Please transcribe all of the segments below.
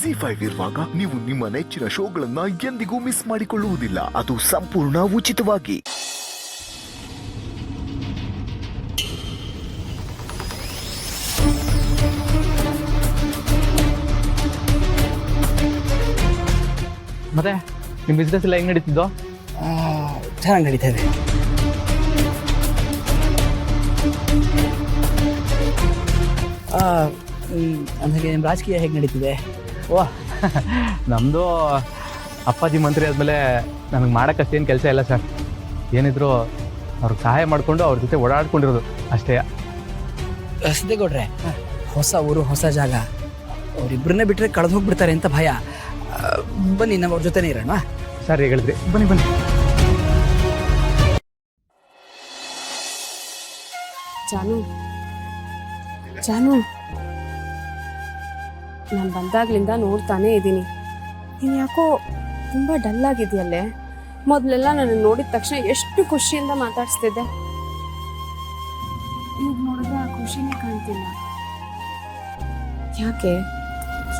ZEE5 ಇರುವಾಗ ನೀವು ನಿಮ್ಮ ನೆಚ್ಚಿನ ಶೋಗಳನ್ನ ಎಂದಿಗೂ ಮಿಸ್ ಮಾಡಿಕೊಳ್ಳುವುದಿಲ್ಲ. ಅದು ಸಂಪೂರ್ಣ ಉಚಿತವಾಗಿ. ಮತ್ತೆ ನಿಮ್ಮ ಬಿಸ್ನೆಸ್ ಎಲ್ಲ ಹೆಂಗ್ ನಡೀತಿದ್ದೋ? ಚೆನ್ನಾಗಿ ನಡೀತಾ ಇದೆ. ನನಗೆ ನಿಮ್ಮ ರಾಜಕೀಯ ಹೇಗೆ ನಡೀತಿದೆ? ಓಹ್ ನಮ್ಮದು ಅಪ್ಪಾಜಿ ಮಂತ್ರಿ ಆದಮೇಲೆ ನನಗೆ ಮಾಡೋಕ್ಕಷ್ಟೇನು ಕೆಲಸ ಇಲ್ಲ ಸರ್. ಏನಿದ್ರು ಅವ್ರಿಗೆ ಸಹಾಯ ಮಾಡಿಕೊಂಡು ಅವ್ರ ಜೊತೆ ಓಡಾಡ್ಕೊಂಡಿರೋದು ಅಷ್ಟೇ. ಸಿದ್ದೇಗೌಡ್ರೆ, ಹೊಸ ಊರು ಹೊಸ ಜಾಗ, ಅವರಿಬ್ಬರನ್ನೇ ಬಿಟ್ಟರೆ ಕಳೆದು ಹೋಗ್ಬಿಡ್ತಾರೆ ಅಂತ ಭಯ. ಬನ್ನಿ, ನಮ್ಮ ಅವ್ರ ಜೊತೆನೇ ಇರೋಣ. ಸರ್ ಹೇಳಿದ್ರಿ, ಬನ್ನಿ ಬನ್ನಿ. ಜಾನು ಜಾನು, ನಾನು ಬಂದಾಗ್ಲಿಂದ ನೋಡ್ತಾನೇ ಇದ್ದೀನಿ. ನೀನು ಯಾಕೋ ತುಂಬ ಡಲ್ ಆಗಿದೆಯಲ್ಲೇ. ಮೊದಲೆಲ್ಲ ನನ್ನ ನೋಡಿದ ತಕ್ಷಣ ಎಷ್ಟು ಖುಷಿಯಿಂದ ಮಾತಾಡಿಸ್ತಿದ್ದೆ. ಈಗ ನೋಡಿದ್ರೆ ಆ ಖುಷಿನೇ ಕಾಣ್ತಿಲ್ಲ. ಯಾಕೆ?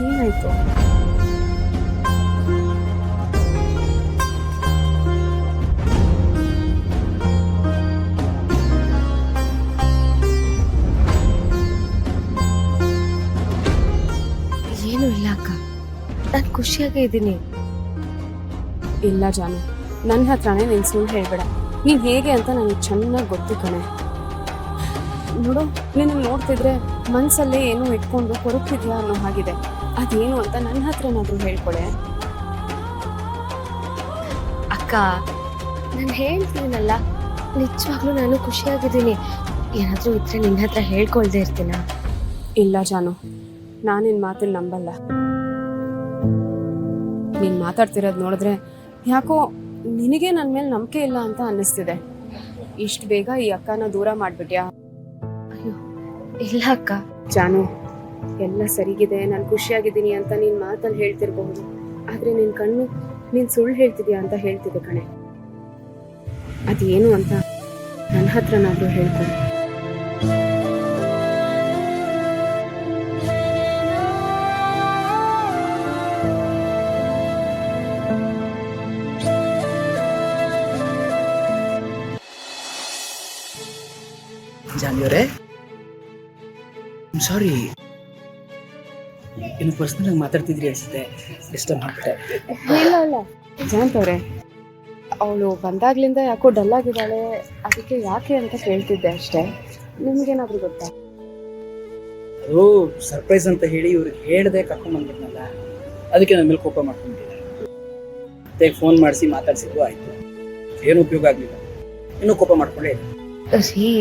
ಏನಾಯ್ತು? ಏನೂ ಇಲ್ಲ ಅಕ್ಕ, ನಾನು ಖುಷಿಯಾಗೇ ಇದ್ದೀನಿ. ಇಲ್ಲ ಜಾನು, ನನ್ನ ಹತ್ರನೇ ನೀನು ಸುಳ್ಳು ಹೇಳ್ಬೇಡ. ನೀನು ಹೇಗೆ ಅಂತ ನನಗೆ ಚೆನ್ನಾಗಿ ಗೊತ್ತು ಕಣೆ. ನೋಡು, ನೀನು ನೋಡ್ತಿದ್ರೆ ಮನಸ್ಸಲ್ಲೇ ಏನೋ ಇಟ್ಕೊಂಡು ಕೊರಗ್ತಿದ್ಯಾ ಅನ್ನೋ ಹಾಗಿದೆ. ಅದೇನು ಅಂತ ನನ್ನ ಹತ್ರನಾದ್ರೂ ಹೇಳ್ಕೊಳೆ. ಅಕ್ಕ, ನಾನು ಹೇಳ್ತೀನಲ್ಲ, ನಿಜವಾಗ್ಲೂ ನಾನು ಖುಷಿಯಾಗಿದ್ದೀನಿ. ಏನಾದರೂ ಇದ್ರೆ ನಿನ್ನ ಹತ್ರ ಹೇಳ್ಕೊಳ್ದೆ ಇರ್ತೀನ? ಇಲ್ಲ ಜಾನು, ನಾನು ನಿನ್ನ ಮಾತನ್ನು ನಂಬಲ್ಲ. ನೀನು ಮಾತಾಡ್ತಿರೋದು ನೋಡಿದ್ರೆ ಯಾಕೋ ನಿನಗೆ ನನ್ನ ಮೇಲೆ ನಂಬಿಕೆ ಇಲ್ಲ ಅಂತ ಅನ್ನಿಸ್ತಿದೆ. ಇಷ್ಟು ಬೇಗ ಈ ಅಕ್ಕನ ದೂರ ಮಾಡಿಬಿಟ್ಯಾ? ಅಯ್ಯೋ ಇಲ್ಲ ಅಕ್ಕ. ಜಾನು, ಎಲ್ಲ ಸರಿಗಿದೆ, ನಾನು ಖುಷಿಯಾಗಿದ್ದೀನಿ ಅಂತ ನೀನು ಮಾತಲ್ಲಿ ಹೇಳ್ತಿರ್ಬಹುದು. ಆದರೆ ನಿನ್ನ ಕಣ್ಣು ನೀನು ಸುಳ್ಳು ಹೇಳ್ತಿದ್ಯಾ ಅಂತ ಹೇಳ್ತಿದ್ದೆ ಕಣೆ. ಅದೇನು ಅಂತ ನನ್ನ ಹತ್ರನಾದ್ರೂ ಹೇಳ್ಕೊಡು. ಜಾನ್ಯವರೇ, ಸಾರಿ, ಇನ್ನು ಪರ್ಸ್ನಲ್ ಆಗಿ ಮಾತಾಡ್ತಿದ್ರಿ ಅನ್ಸುತ್ತೆ, ಡಿಸ್ಟರ್ಬ್ ಮಾಡ್ಬಿಟ್ಟೆ. ಇಲ್ಲ ಇಲ್ಲ ಜಾನ್ತವ್ರೆ, ಅವಳು ಬಂದಾಗ್ಲಿಂದ ಯಾಕೋ ಡಲ್ ಆಗಿದ್ದಾಳೆ, ಅದಕ್ಕೆ ಯಾಕೆ ಅಂತ ಕೇಳ್ತಿದ್ದೆ ಅಷ್ಟೇ. ನಿಮ್ಗೇನಾದ್ರೂ ಗೊತ್ತಾ? ಅದು ಸರ್ಪ್ರೈಸ್ ಅಂತ ಹೇಳಿ ಇವ್ರಿಗೆ ಹೇಳ್ದೆ ಕರ್ಕೊಂಡ್ ಬಂದ್ಬಿಟ್ನಲ್ಲ, ಅದಕ್ಕೆ ನನ್ನ ಮೇಲೆ ಕೋಪ ಮಾಡ್ಕೊಂಡಿದ್ದೆ. ಮತ್ತೆ ಫೋನ್ ಮಾಡಿಸಿ ಮಾತಾಡ್ಸಿದ್ರು, ಆಯ್ತು, ಏನು ಉಪಯೋಗ ಆಗ್ಲಿಲ್ಲ, ಇನ್ನೂ ಕೋಪ ಮಾಡ್ಕೊಂಡೇ ಇದೆ. ರೀ,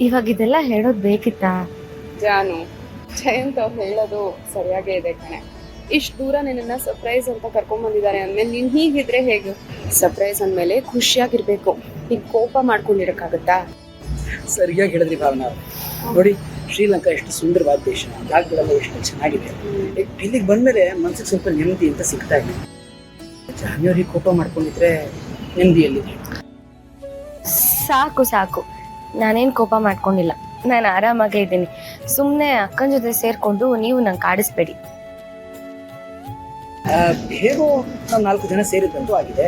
ಇವಾಗ ಇದೆಲ್ಲ ಹೇಳೋದು ಬೇಕಿತ್ತಾ? ಜಾನು, ಜಯಂತ್ ಅವ್ರು ಹೇಳೋದು ಸರಿಯಾಗೇ ಇದೆ ಕಣೆ. ಇಷ್ಟು ದೂರ ನಿನ್ನನ್ನು ಸರ್ಪ್ರೈಸ್ ಅಂತ ಕರ್ಕೊಂಡ್ಬಂದಿದ್ದಾರೆ ಅಂದಮೇಲೆ ನೀನು ಹೀಗಿದ್ರೆ ಹೇಗೆ? ಸರ್ಪ್ರೈಸ್ ಅಂದಮೇಲೆ ಖುಷಿಯಾಗಿರ್ಬೇಕು. ಈಗ ಕೋಪ ಮಾಡ್ಕೊಂಡಿರೋಕ್ಕಾಗತ್ತಾ? ಸರಿಯಾಗಿ ಹೇಳಿದ್ರಿ ಭಾವನಾ. ನೋಡಿ, ಶ್ರೀಲಂಕಾ ಎಷ್ಟು ಸುಂದರವಾದ ದೇಶ, ಜಾಗಗಳೆಲ್ಲ ಎಷ್ಟು ಚೆನ್ನಾಗಿದೆ. ಇಲ್ಲಿಗೆ ಬಂದ್ಮೇಲೆ ಮನ್ಸಿಗೆ ಸ್ವಲ್ಪ ನೆಮ್ಮದಿ ಅಂತ ಸಿಗ್ತಾ ಇದೆ. ಜಾನ್ಯವರಿ ಕೋಪ ಮಾಡ್ಕೊಂಡಿದ್ರೆ ನೆಮ್ಮದಿಯಲ್ಲಿದೆ. ಸಾಕು ಸಾಕು, ನಾನೇನು ಕೋಪ ಮಾಡ್ಕೊಂಡಿಲ್ಲ, ನಾನು ಆರಾಮಾಗೇ ಇದ್ದೀನಿ. ಸುಮ್ಮನೆ ಅಕ್ಕನ ಜೊತೆ ಸೇರ್ಕೊಂಡು ನೀವು ನಂಗೆ ಕಾಡಿಸ್ಬೇಡಿ. ಹೇಗೋ ನಾವು 4 ಜನ ಸೇರಿದಂತೂ ಆಗಿದೆ.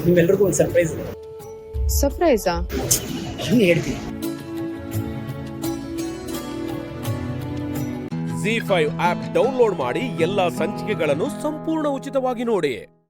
ನಿಮ್ಮೆಲ್ರಿಗೂ ಒಂದು ಸರ್ಪ್ರೈಸ್ ಇದೆ. ಸರ್ಪ್ರೈಸಾ? ಹೇಳ್ತೀನಿ. ZEE5 ಆಪ್ ಡೌನ್ಲೋಡ್ ಮಾಡಿ ಎಲ್ಲಾ ಸಂಚಿಕೆಗಳನ್ನು ಸಂಪೂರ್ಣ ಉಚಿತವಾಗಿ ನೋಡಿ.